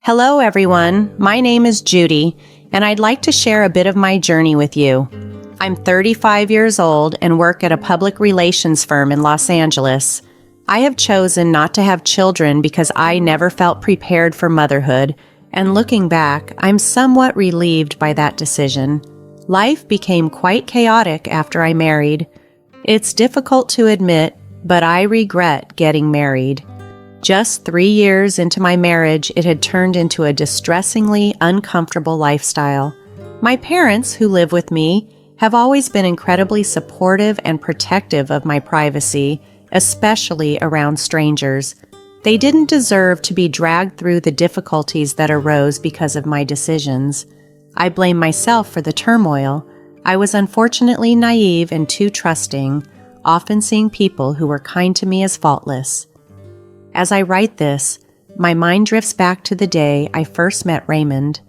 Hello, everyone. My name is Judy, and I'd like to share a bit of my journey with you. I'm 35 years old and work at a public relations firm in Los Angeles. I have chosen not to have children because I never felt prepared for motherhood, and looking back, I'm somewhat relieved by that decision. Life became quite chaotic after I married. It's difficult to admit, but I regret getting married. Just 3 years into my marriage, it had turned into a distressingly uncomfortable lifestyle. My parents, who live with me, have always been incredibly supportive and protective of my privacy, especially around strangers. They didn't deserve to be dragged through the difficulties that arose because of my decisions. I blame myself for the turmoil. I was unfortunately naive and too trusting, often seeing people who were kind to me as faultless. As I write this, my mind drifts back to the day I first met Raymond.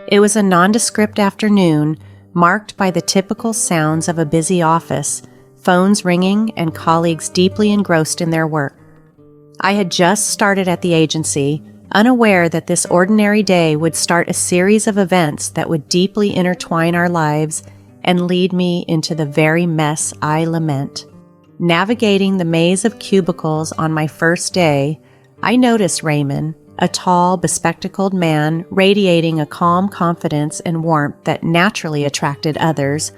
It was a nondescript afternoon, marked by the typical sounds of a busy office, phones ringing and colleagues deeply engrossed in their work. I had just started at the agency, unaware that this ordinary day would start a series of events that would deeply intertwine our lives and lead me into the very mess I lament. Navigating the maze of cubicles on my first day, I noticed Raymond, a tall, bespectacled man radiating a calm confidence and warmth that naturally attracted others.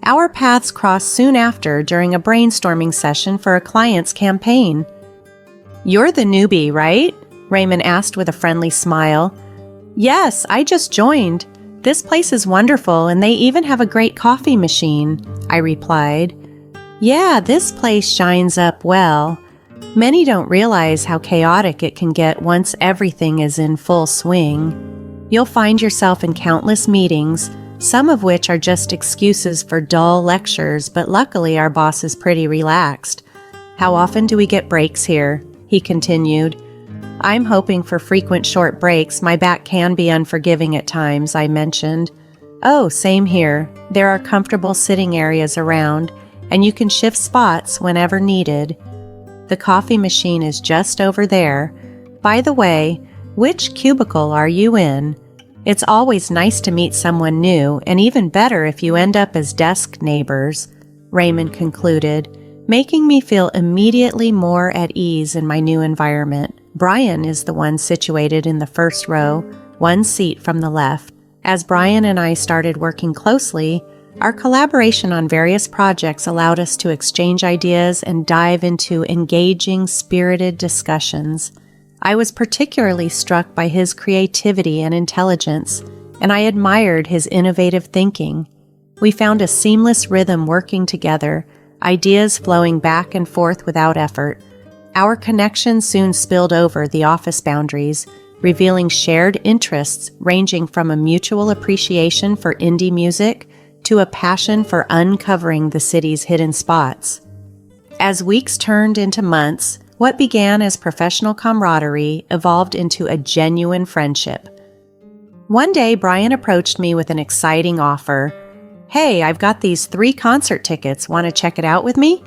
Our paths crossed soon after during a brainstorming session for a client's campaign. "You're the newbie, right?" Raymond asked with a friendly smile. "Yes, I just joined. This place is wonderful and they even have a great coffee machine," I replied. "Yeah, this place shines up well. Many don't realize how chaotic it can get once everything is in full swing. You'll find yourself in countless meetings, some of which are just excuses for dull lectures, but luckily our boss is pretty relaxed. How often do we get breaks here?" he continued. "I'm hoping for frequent short breaks. My back can be unforgiving at times," I mentioned. "Oh, same here. There are comfortable sitting areas around, and you can shift spots whenever needed. The coffee machine is just over there. By the way, which cubicle are you in? It's always nice to meet someone new, and even better if you end up as desk neighbors," Raymond concluded, making me feel immediately more at ease in my new environment. Brian is the one situated in the first row, one seat from the left. As Brian and I started working closely, our collaboration on various projects allowed us to exchange ideas and dive into engaging, spirited discussions. I was particularly struck by his creativity and intelligence, and I admired his innovative thinking. We found a seamless rhythm working together, ideas flowing back and forth without effort. Our connection soon spilled over the office boundaries, revealing shared interests ranging from a mutual appreciation for indie music to a passion for uncovering the city's hidden spots. As weeks turned into months, what began as professional camaraderie evolved into a genuine friendship. One day, Brian approached me with an exciting offer. "Hey, I've got these 3 concert tickets. Want to check it out with me?"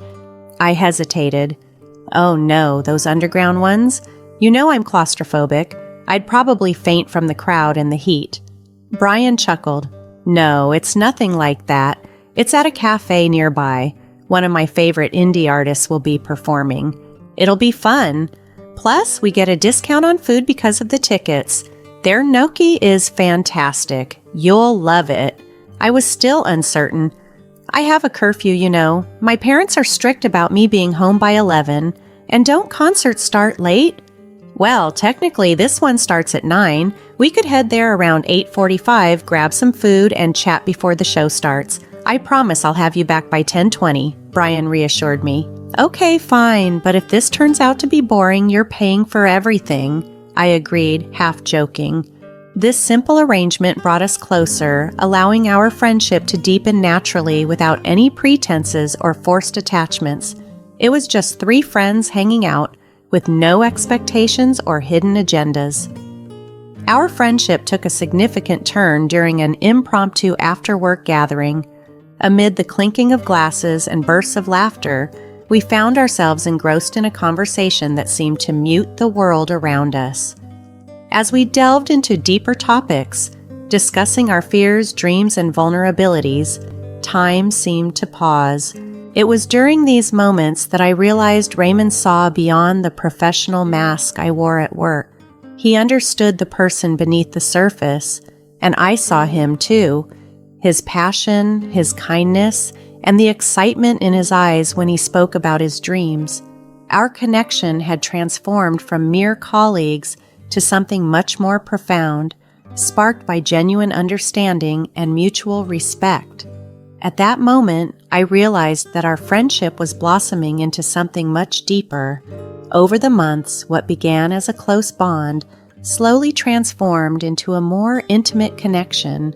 I hesitated. "Oh no, those underground ones? You know I'm claustrophobic. I'd probably faint from the crowd and the heat." Brian chuckled. "No, it's nothing like that. It's at a cafe nearby. One of my favorite indie artists will be performing. It'll be fun. Plus, we get a discount on food because of the tickets. Their gnocchi is fantastic. You'll love it." I was still uncertain. "I have a curfew, you know. My parents are strict about me being home by 11. And don't concerts start late?" "Well, technically this one starts at 9. We could head there around 8:45, grab some food, and chat before the show starts. I promise I'll have you back by 10:20, Brian reassured me. "Okay, fine, but if this turns out to be boring, you're paying for everything," I agreed, half joking. This simple arrangement brought us closer, allowing our friendship to deepen naturally without any pretenses or forced attachments. It was just 3 friends hanging out, with no expectations or hidden agendas. Our friendship took a significant turn during an impromptu after-work gathering. Amid the clinking of glasses and bursts of laughter, we found ourselves engrossed in a conversation that seemed to mute the world around us. As we delved into deeper topics, discussing our fears, dreams, and vulnerabilities, time seemed to pause. It was during these moments that I realized Raymond saw beyond the professional mask I wore at work. He understood the person beneath the surface, and I saw him too, his passion, his kindness, and the excitement in his eyes when he spoke about his dreams. Our connection had transformed from mere colleagues to something much more profound, sparked by genuine understanding and mutual respect. At that moment, I realized that our friendship was blossoming into something much deeper. Over the months, what began as a close bond slowly transformed into a more intimate connection.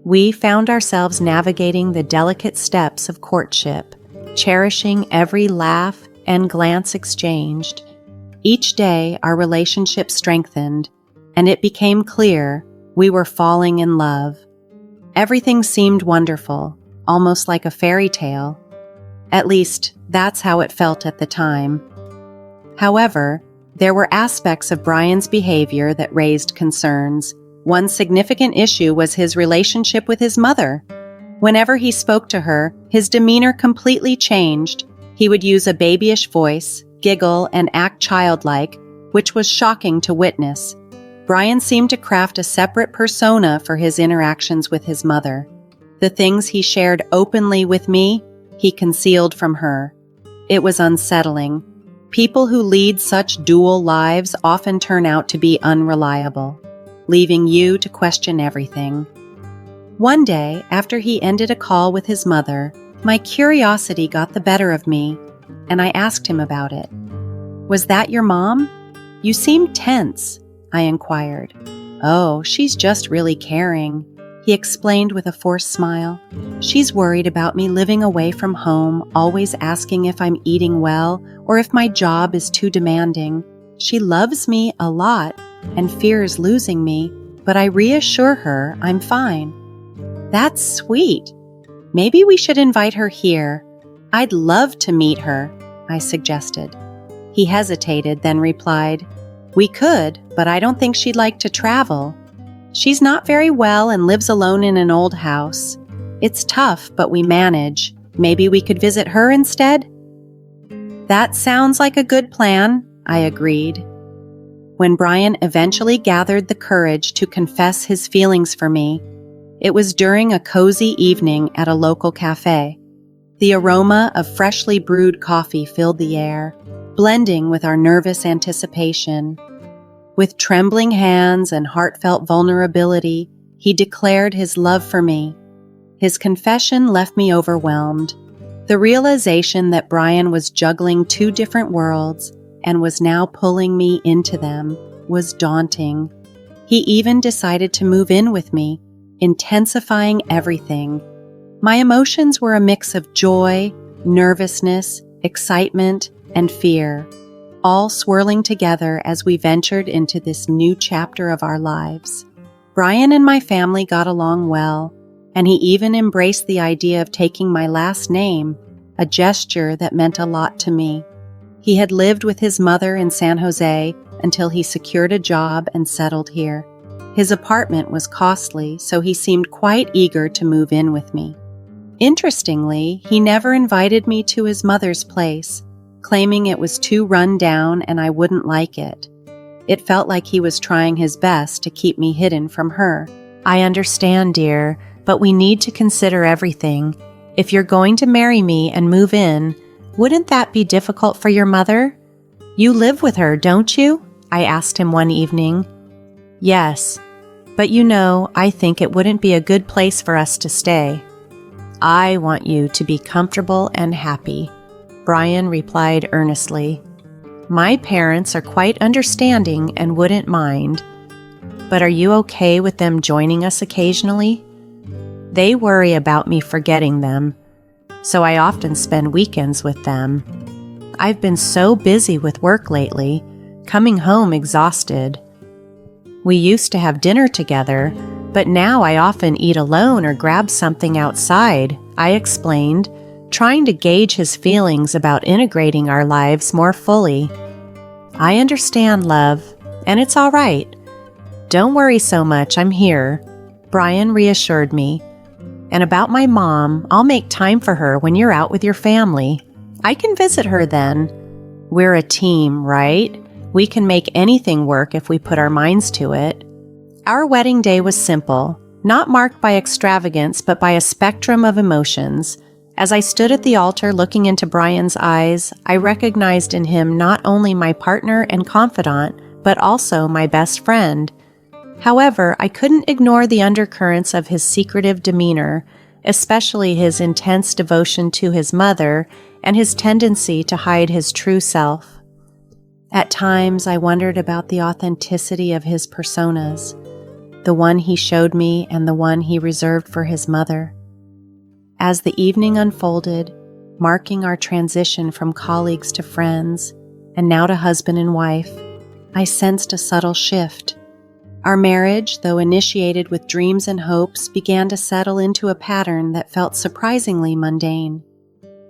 We found ourselves navigating the delicate steps of courtship, cherishing every laugh and glance exchanged. Each day, our relationship strengthened, and it became clear we were falling in love. Everything seemed wonderful, almost like a fairy tale. At least, that's how it felt at the time. However, there were aspects of Brian's behavior that raised concerns. One significant issue was his relationship with his mother. Whenever he spoke to her, his demeanor completely changed. He would use a babyish voice, giggle, and act childlike, which was shocking to witness. Brian seemed to craft a separate persona for his interactions with his mother. The things he shared openly with me, he concealed from her. It was unsettling. People who lead such dual lives often turn out to be unreliable, leaving you to question everything. One day, after he ended a call with his mother, my curiosity got the better of me, and I asked him about it. "Was that your mom? You seemed tense," I inquired. "Oh, she's just really caring," he explained with a forced smile. "She's worried about me living away from home, always asking if I'm eating well or if my job is too demanding. She loves me a lot and fears losing me, but I reassure her I'm fine." "That's sweet. Maybe we should invite her here. I'd love to meet her," I suggested. He hesitated, then replied, "We could, but I don't think she'd like to travel. She's not very well and lives alone in an old house. It's tough, but we manage. Maybe we could visit her instead?" "That sounds like a good plan," I agreed. When Brian eventually gathered the courage to confess his feelings for me, it was during a cozy evening at a local cafe. The aroma of freshly brewed coffee filled the air, blending with our nervous anticipation. With trembling hands and heartfelt vulnerability, he declared his love for me. His confession left me overwhelmed. The realization that Brian was juggling two different worlds and was now pulling me into them was daunting. He even decided to move in with me, intensifying everything. My emotions were a mix of joy, nervousness, excitement, and fear, all swirling together as we ventured into this new chapter of our lives. Brian and my family got along well, and he even embraced the idea of taking my last name, a gesture that meant a lot to me. He had lived with his mother in San Jose until he secured a job and settled here. His apartment was costly, so he seemed quite eager to move in with me. Interestingly, he never invited me to his mother's place, claiming it was too run down and I wouldn't like it. It felt like he was trying his best to keep me hidden from her. "I understand, dear, but we need to consider everything. If you're going to marry me and move in, wouldn't that be difficult for your mother? You live with her, don't you?" I asked him one evening. "Yes, but I think it wouldn't be a good place for us to stay." "I want you to be comfortable and happy," Brian replied earnestly. "My parents are quite understanding and wouldn't mind. But are you okay with them joining us occasionally? They worry about me forgetting them, so I often spend weekends with them. I've been so busy with work lately, coming home exhausted. We used to have dinner together, but now I often eat alone or grab something outside," I explained, trying to gauge his feelings about integrating our lives more fully. "I understand, love, and it's all right. "Don't worry so much, I'm here," Brian reassured me. "And about my mom, I'll make time for her when you're out with your family. I can visit her then. We're a team, right? We can make anything work if we put our minds to it." Our wedding day was simple, not marked by extravagance, but by a spectrum of emotions. As I stood at the altar looking into Brian's eyes, I recognized in him not only my partner and confidant, but also my best friend. However, I couldn't ignore the undercurrents of his secretive demeanor, especially his intense devotion to his mother and his tendency to hide his true self. At times, I wondered about the authenticity of his personas, the one he showed me and the one he reserved for his mother. As the evening unfolded, marking our transition from colleagues to friends, and now to husband and wife, I sensed a subtle shift. Our marriage, though initiated with dreams and hopes, began to settle into a pattern that felt surprisingly mundane.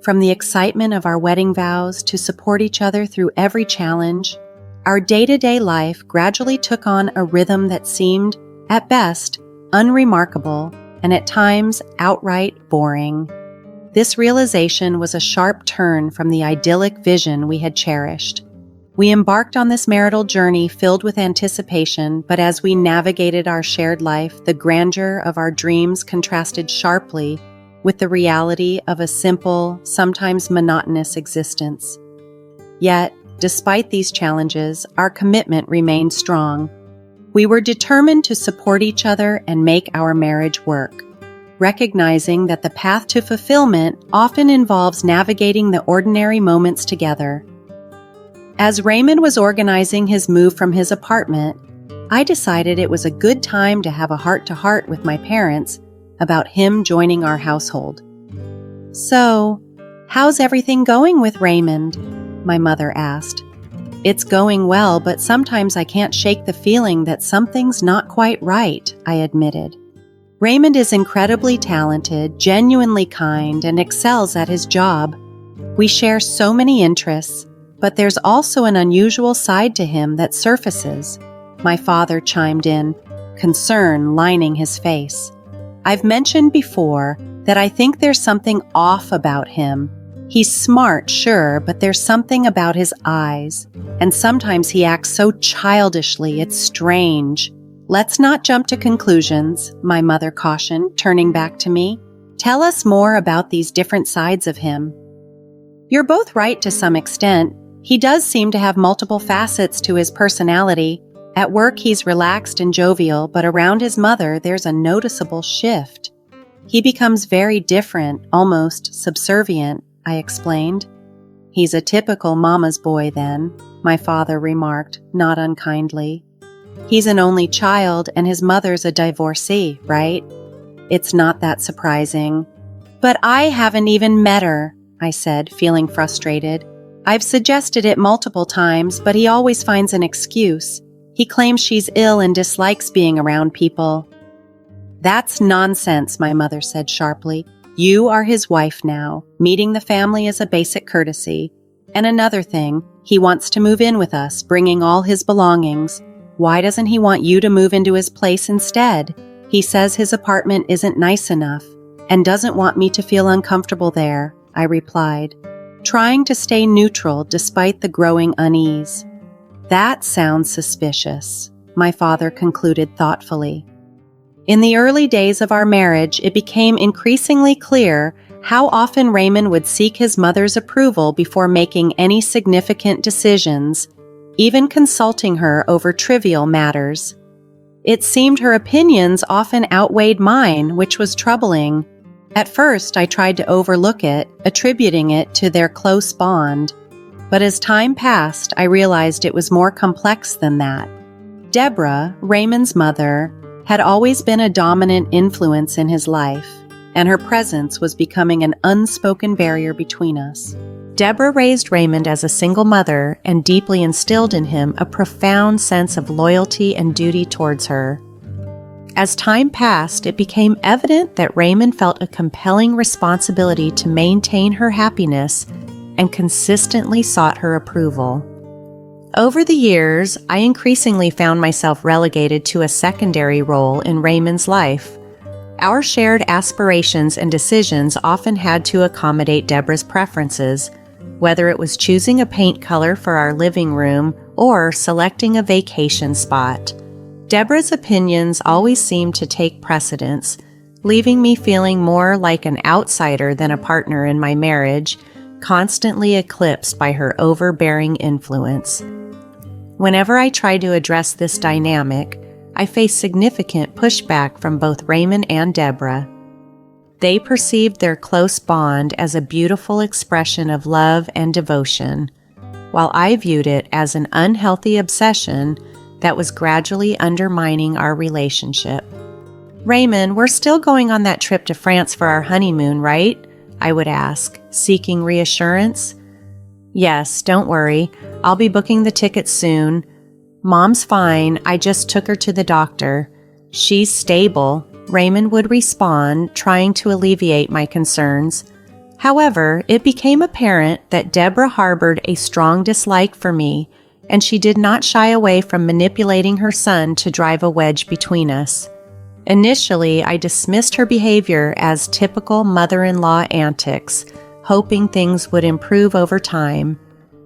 From the excitement of our wedding vows to support each other through every challenge, our day-to-day life gradually took on a rhythm that seemed, at best, unremarkable and at times outright boring. This realization was a sharp turn from the idyllic vision we had cherished. We embarked on this marital journey filled with anticipation, but as we navigated our shared life, the grandeur of our dreams contrasted sharply with the reality of a simple, sometimes monotonous existence. Yet, despite these challenges, our commitment remained strong. We were determined to support each other and make our marriage work, recognizing that the path to fulfillment often involves navigating the ordinary moments together. As Raymond was organizing his move from his apartment, I decided it was a good time to have a heart-to-heart with my parents about him joining our household. "So, how's everything going with Raymond?" my mother asked. "It's going well, but sometimes I can't shake the feeling that something's not quite right," I admitted. "Raymond is incredibly talented, genuinely kind, and excels at his job. We share so many interests, but there's also an unusual side to him that surfaces," my father chimed in, concern lining his face. "I've mentioned before that I think there's something off about him. He's smart, sure, but there's something about his eyes, and sometimes he acts so childishly, it's strange." "Let's not jump to conclusions," my mother cautioned, turning back to me. "Tell us more about these different sides of him." "You're both right to some extent. He does seem to have multiple facets to his personality. At work, he's relaxed and jovial, but around his mother, there's a noticeable shift. He becomes very different, almost subservient," I explained. "He's a typical mama's boy then," my father remarked, not unkindly. "He's an only child and his mother's a divorcee, right? It's not that surprising." "But I haven't even met her," I said, feeling frustrated. "I've suggested it multiple times, but he always finds an excuse. He claims she's ill and dislikes being around people." "That's nonsense," my mother said sharply. "You are his wife now. Meeting the family is a basic courtesy. And another thing, he wants to move in with us, bringing all his belongings. Why doesn't he want you to move into his place instead? He says his apartment isn't nice enough and doesn't want me to feel uncomfortable there," I replied, trying to stay neutral despite the growing unease. "That sounds suspicious," my father concluded thoughtfully. In the early days of our marriage, it became increasingly clear how often Raymond would seek his mother's approval before making any significant decisions, even consulting her over trivial matters. It seemed her opinions often outweighed mine, which was troubling. At first, I tried to overlook it, attributing it to their close bond. But as time passed, I realized it was more complex than that. Deborah, Raymond's mother, had always been a dominant influence in his life, and her presence was becoming an unspoken barrier between us. Deborah raised Raymond as a single mother and deeply instilled in him a profound sense of loyalty and duty towards her. As time passed, it became evident that Raymond felt a compelling responsibility to maintain her happiness and consistently sought her approval. Over the years, I increasingly found myself relegated to a secondary role in Raymond's life. Our shared aspirations and decisions often had to accommodate Deborah's preferences, whether it was choosing a paint color for our living room or selecting a vacation spot. Deborah's opinions always seemed to take precedence, leaving me feeling more like an outsider than a partner in my marriage, constantly eclipsed by her overbearing influence. Whenever I tried to address this dynamic, I faced significant pushback from both Raymond and Deborah. They perceived their close bond as a beautiful expression of love and devotion, while I viewed it as an unhealthy obsession that was gradually undermining our relationship. "Raymond, we're still going on that trip to France for our honeymoon, right?" I would ask, seeking reassurance. "Yes, don't worry. I'll be booking the tickets soon. Mom's fine. I just took her to the doctor. She's stable," Raymond would respond, trying to alleviate my concerns. However, it became apparent that Deborah harbored a strong dislike for me, and she did not shy away from manipulating her son to drive a wedge between us. Initially, I dismissed her behavior as typical mother-in-law antics, hoping things would improve over time.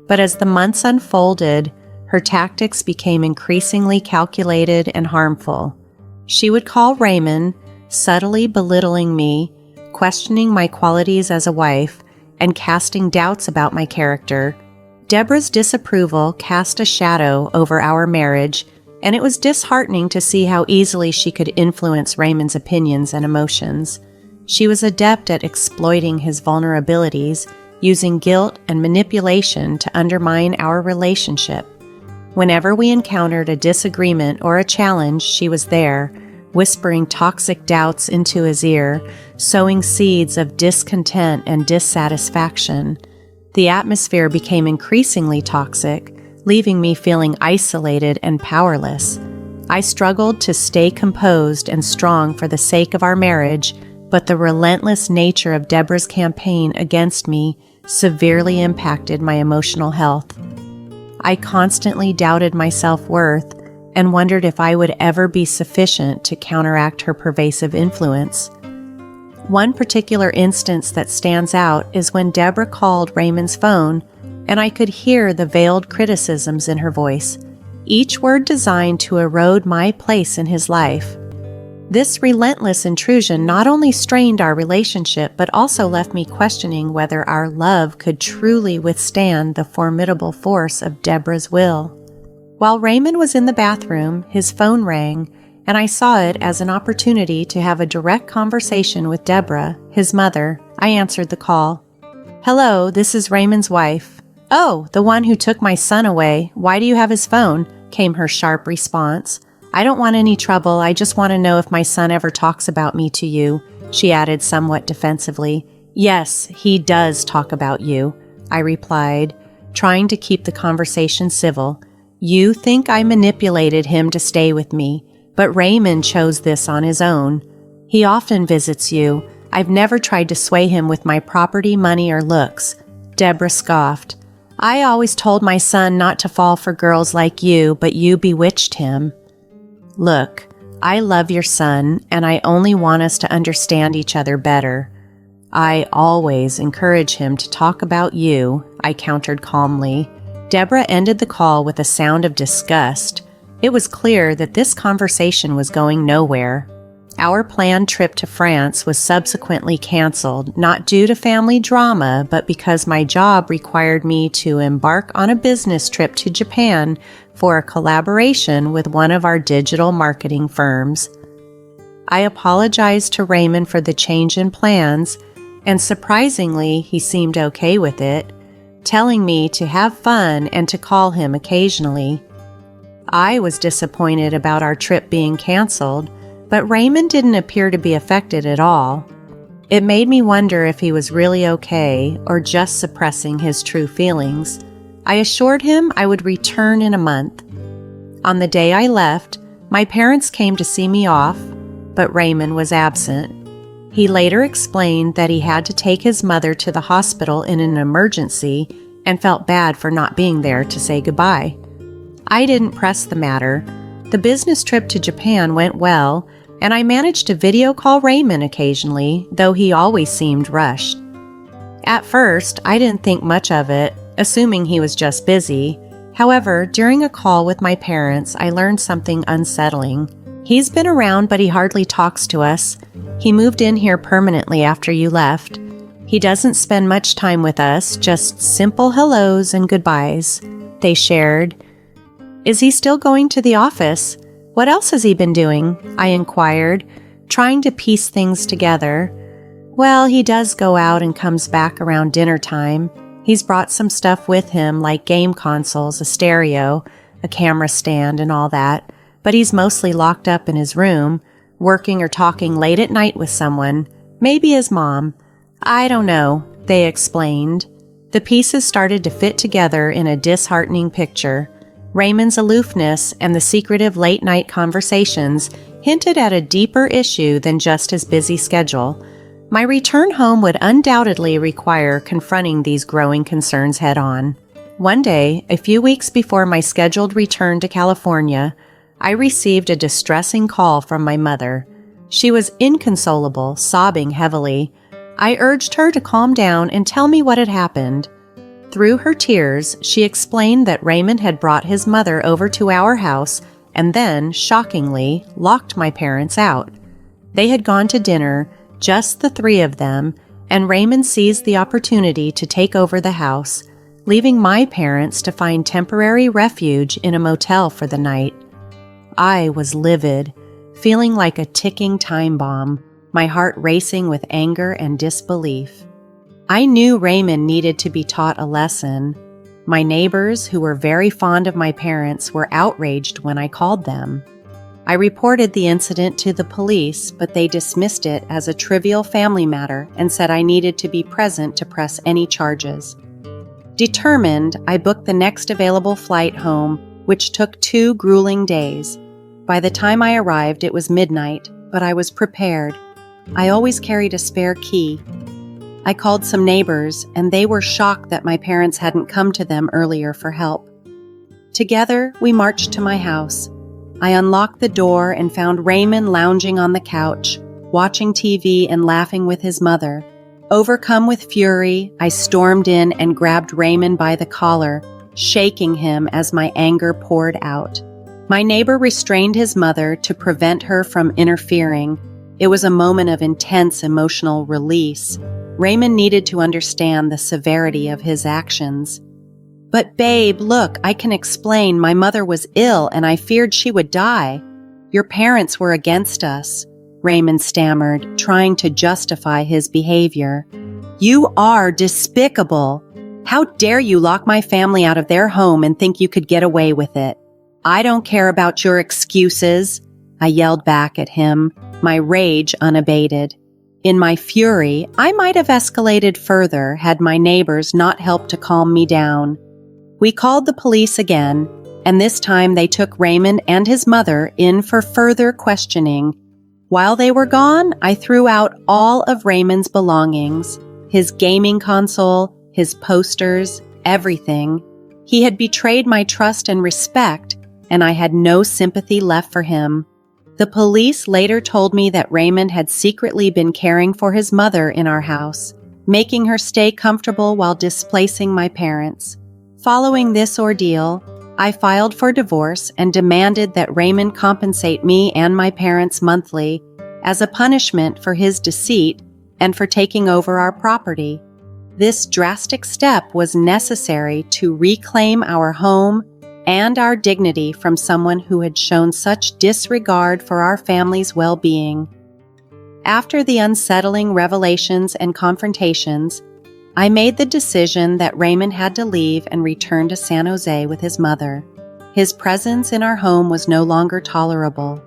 But as the months unfolded, her tactics became increasingly calculated and harmful. She would call Raymond, subtly belittling me, questioning my qualities as a wife, and casting doubts about my character. Deborah's disapproval cast a shadow over our marriage, and it was disheartening to see how easily she could influence Raymond's opinions and emotions. She was adept at exploiting his vulnerabilities, using guilt and manipulation to undermine our relationship. Whenever we encountered a disagreement or a challenge, she was there, whispering toxic doubts into his ear, sowing seeds of discontent and dissatisfaction. The atmosphere became increasingly toxic, leaving me feeling isolated and powerless. I struggled to stay composed and strong for the sake of our marriage, but the relentless nature of Deborah's campaign against me severely impacted my emotional health. I constantly doubted my self-worth and wondered if I would ever be sufficient to counteract her pervasive influence. One particular instance that stands out is when Deborah called Raymond's phone, and I could hear the veiled criticisms in her voice, each word designed to erode my place in his life. This relentless intrusion not only strained our relationship, but also left me questioning whether our love could truly withstand the formidable force of Deborah's will. While Raymond was in the bathroom, his phone rang, and I saw it as an opportunity to have a direct conversation with Deborah, his mother. I answered the call. "Hello, this is Raymond's wife." "Oh, the one who took my son away. Why do you have his phone?" came her sharp response. "I don't want any trouble. I just want to know if my son ever talks about me to you," she added somewhat defensively. "Yes, he does talk about you," I replied, trying to keep the conversation civil. "You think I manipulated him to stay with me, but Raymond chose this on his own. He often visits you. I've never tried to sway him with my property, money, or looks." Deborah scoffed. "I always told my son not to fall for girls like you, but you bewitched him." "Look, I love your son, and I only want us to understand each other better. I always encourage him to talk about you," I countered calmly. Deborah ended the call with a sound of disgust. It was clear that this conversation was going nowhere. Our planned trip to France was subsequently canceled, not due to family drama, but because my job required me to embark on a business trip to Japan for a collaboration with one of our digital marketing firms. I apologized to Raymond for the change in plans, and surprisingly, he seemed okay with it, telling me to have fun and to call him occasionally. I was disappointed about our trip being canceled, but Raymond didn't appear to be affected at all. It made me wonder if he was really okay or just suppressing his true feelings. I assured him I would return in a month. On the day I left, my parents came to see me off, but Raymond was absent. He later explained that he had to take his mother to the hospital in an emergency and felt bad for not being there to say goodbye. I didn't press the matter. The business trip to Japan went well, and I managed to video call Raymond occasionally, though he always seemed rushed. At first, I didn't think much of it, assuming he was just busy. However, during a call with my parents, I learned something unsettling. He's been around, but he hardly talks to us. He moved in here permanently after you left. He doesn't spend much time with us, just simple hellos and goodbyes, they shared. Is he still going to the office? What else has he been doing? I inquired, trying to piece things together. Well, he does go out and comes back around dinner time. He's brought some stuff with him, like game consoles, a stereo, a camera stand, and all that, but he's mostly locked up in his room, working or talking late at night with someone, maybe his mom. I don't know, they explained. The pieces started to fit together in a disheartening picture. Raymond's aloofness and the secretive late-night conversations hinted at a deeper issue than just his busy schedule. My return home would undoubtedly require confronting these growing concerns head-on. One day, a few weeks before my scheduled return to California, I received a distressing call from my mother. She was inconsolable, sobbing heavily. I urged her to calm down and tell me what had happened. Through her tears, she explained that Raymond had brought his mother over to our house and then, shockingly, locked my parents out. They had gone to dinner, just the three of them, and Raymond seized the opportunity to take over the house, leaving my parents to find temporary refuge in a motel for the night. I was livid, feeling like a ticking time bomb, my heart racing with anger and disbelief. I knew Raymond needed to be taught a lesson. My neighbors, who were very fond of my parents, were outraged when I called them. I reported the incident to the police, but they dismissed it as a trivial family matter and said I needed to be present to press any charges. Determined, I booked the next available flight home, which took 2 grueling days. By the time I arrived, it was midnight, but I was prepared. I always carried a spare key. I called some neighbors, and they were shocked that my parents hadn't come to them earlier for help. Together, we marched to my house. I unlocked the door and found Raymond lounging on the couch, watching TV and laughing with his mother. Overcome with fury, I stormed in and grabbed Raymond by the collar, shaking him as my anger poured out. My neighbor restrained his mother to prevent her from interfering. It was a moment of intense emotional release. Raymond needed to understand the severity of his actions. But babe, look, I can explain. My mother was ill and I feared she would die. Your parents were against us, Raymond stammered, trying to justify his behavior. You are despicable. How dare you lock my family out of their home and think you could get away with it? I don't care about your excuses, I yelled back at him, my rage unabated. In my fury, I might have escalated further had my neighbors not helped to calm me down. We called the police again, and this time they took Raymond and his mother in for further questioning. While they were gone, I threw out all of Raymond's belongings, his gaming console, his posters, everything. He had betrayed my trust and respect, and I had no sympathy left for him. The police later told me that Raymond had secretly been caring for his mother in our house, making her stay comfortable while displacing my parents. Following this ordeal, I filed for divorce and demanded that Raymond compensate me and my parents monthly as a punishment for his deceit and for taking over our property. This drastic step was necessary to reclaim our home and our dignity from someone who had shown such disregard for our family's well-being. After the unsettling revelations and confrontations, I made the decision that Raymond had to leave and return to San Jose with his mother. His presence in our home was no longer tolerable.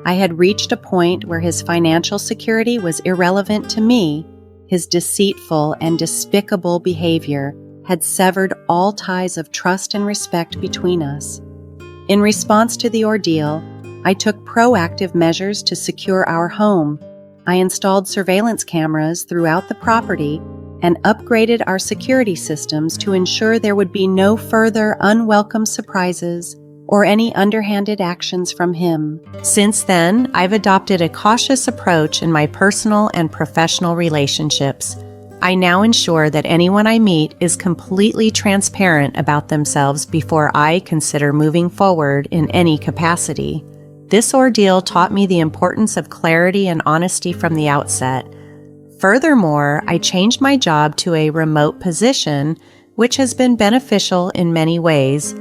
I had reached a point where his financial security was irrelevant to me. His deceitful and despicable behavior had severed all ties of trust and respect between us. In response to the ordeal, I took proactive measures to secure our home. I installed surveillance cameras throughout the property and upgraded our security systems to ensure there would be no further unwelcome surprises or any underhanded actions from him. Since then, I've adopted a cautious approach in my personal and professional relationships. I now ensure that anyone I meet is completely transparent about themselves before I consider moving forward in any capacity. This ordeal taught me the importance of clarity and honesty from the outset. Furthermore, I changed my job to a remote position, which has been beneficial in many ways.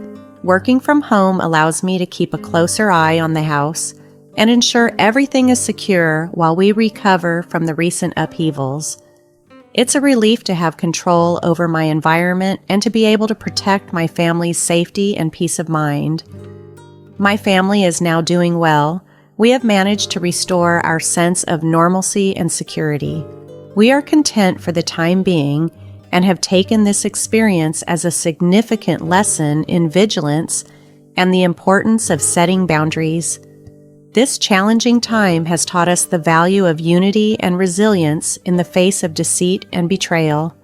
Working from home allows me to keep a closer eye on the house and ensure everything is secure while we recover from the recent upheavals. It's a relief to have control over my environment and to be able to protect my family's safety and peace of mind. My family is now doing well. We have managed to restore our sense of normalcy and security. We are content for the time being and have taken this experience as a significant lesson in vigilance and the importance of setting boundaries. This challenging time has taught us the value of unity and resilience in the face of deceit and betrayal.